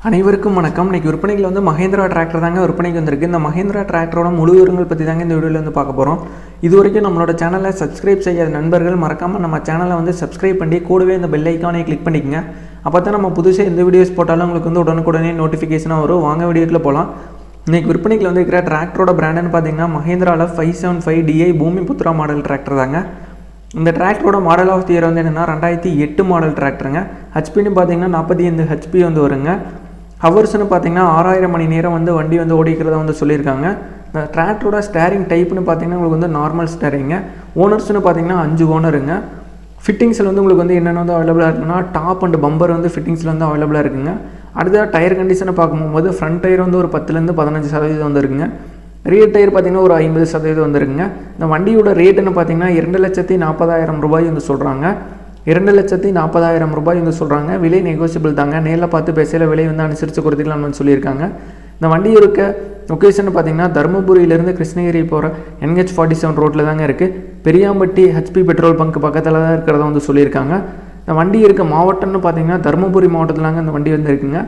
அனைவருக்கும் வணக்கம். இன்றைக்கி விற்பனையில் வந்து மஹேந்திரா டிராக்டர் தாங்க விற்பனைக்கு வந்திருக்கு. இந்த மஹேந்திரா டிராக்டரோட முழு விவரங்கள் பற்றி தாங்க இந்த வீடியோவில் வந்து பார்க்க போகிறோம். இது வரைக்கும் நம்மளோட சேனலை சப்ஸ்கிரைப் செய்யாத நண்பர்கள் மறக்காமல் நம்ம சேனலை வந்து சப்ஸ்கிரைப் பண்ணி கூடவே இந்த பெல் ஐக்கானை கிளிக் பண்ணிக்கங்க. அப்போ தான் நம்ம புதுசாக எந்த வீடியோஸ் போட்டாலும் உங்களுக்கு வந்து உடனுக்குடனே நோட்டிஃபிகேஷனாக வரும். வாங்க வீடியோக்கில் போகலாம். இன்றைக்கி விற்பனைக்கு வந்து இருக்கிற டிராக்டரோட பிராண்டுன்னு பார்த்தீங்கன்னா மஹேந்திராவில் 575 DI பூமிபுத்ரா மாடல் டிராக்டர் தாங்க. இந்த டிராக்டரோட மாடல் ஆஃப் தி இயர் வந்து என்னென்னா 2008 மாடல் டிராக்டருங்க. ஹெச்பின்னு பார்த்தீங்கன்னா 45 HP வந்து வருங்க. ஹவர்ஸ்னு பார்த்தீங்கன்னா 6000 மணி நேரம் வந்து வண்டி வந்து ஓடிக்கிறதா வந்து சொல்லியிருக்காங்க. இந்த டிராக்டரோட ஸ்டேரிங் டைப்னு பார்த்தீங்கன்னா உங்களுக்கு வந்து நார்மல் ஸ்டேரிங்க. ஓனர்ஸ்னு பார்த்தீங்கன்னா 5 ஓனருங்க. ஃபிட்டிங்ஸில் வந்து உங்களுக்கு வந்து என்னென்ன வந்து அவைலபிளாக இருக்குன்னா டாப் அண்ட் பம்பர் வந்து ஃபிட்டிங்ஸில் வந்து அவைலபிளாக இருக்குங்க. அடுத்த டயர் கண்டிஷனை பார்க்கும்போது ஃப்ரண்ட் டயர் வந்து ஒரு 10 to 15% வந்து இருக்குங்க. ரியர் டயர் பார்த்தீங்கன்னா ஒரு 50% வந்துருக்குங்க. இந்த வண்டியோட ரேட்டுன்னு பார்த்தீங்கன்னா 2,40,000 ரூபாய் வந்து சொல்கிறாங்க. 2,40,000 ரூபாய் வந்து சொல்கிறாங்க. விலை நெகோசியபிள் தாங்க. நேரில் பார்த்து பேசல விலை வந்து அனுசரித்து கொடுத்துக்கலாம்னு சொல்லியிருக்காங்க. இந்த வண்டி இருக்க லொக்கேஷன் பார்த்தீங்கன்னா தருமபுரியிலேருந்து கிருஷ்ணகிரி போகிற NH47 ரோட்டில் தாங்க இருக்குது. பெரியாம்பட்டி HP பெட்ரோல் பங்க் பக்கத்தில் தான் இருக்கிறத வந்து சொல்லியிருக்காங்க. இந்த வண்டி இருக்க மாவட்டம்னு பார்த்தீங்கன்னா தருமபுரி மாவட்டத்தில் தாங்க இந்த வண்டி வந்து இருக்குங்க.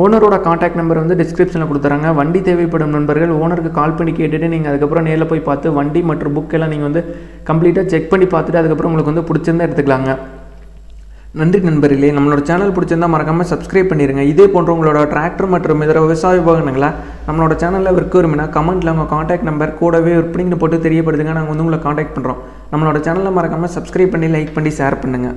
ஓனரோட கான்டாக்ட் நம்பர் வந்து டிஸ்கிரிப்ஷனில் கொடுத்துறாங்க. வண்டி தேவைப்படும் நண்பர்கள் ஓனருக்கு கால் பண்ணி கேட்டுட்டு நீங்கள் அதுக்கப்புறம் நேரில் போய் பார்த்து வண்டி மற்றும் புக் எல்லாம் நீங்கள் வந்து கம்ப்ளீட்டாக செக் பண்ணி பார்த்துட்டு அதுக்கப்புறம் உங்களுக்கு வந்து பிடிச்சிருந்தா எடுத்துக்கலாங்க. நன்றி நண்பர்களே. நம்மளோட சேனல் பிடிச்சிருந்தால் மறக்காமல் சப்ஸ்கிரைப் பண்ணிடுங்க. இதே போன்ற உங்களோட டிராக்டர் மற்றும் இதர விவசாய உபகரணங்களை நம்மளோட சேனலில் விற்க விரும்பினா கமெண்ட்டில் உங்கள் கான்டாக்ட் நம்பர் கூடவே விற்பனைன்னு போட்டு தெரியப்படுதுங்க. நாங்கள் வந்து உங்களை கான்டாக்ட் பண்ணுறோம். நம்மளோட சேனலில் மறக்காமல் சப்ஸ்கிரைப் பண்ணி லைக் பண்ணி ஷேர் பண்ணுங்கள்.